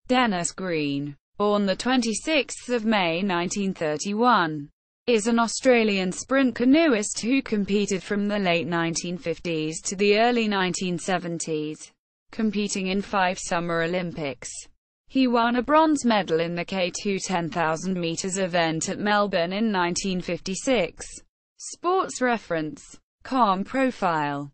Dennis Green, born the 26th of May 1931, is an Australian sprint canoeist who competed from the late 1950s to the early 1970s, competing in 5 Summer Olympics. He won a bronze medal in the K2 10,000 meters event at Melbourne in 1956. Sports Reference. Com. Profile.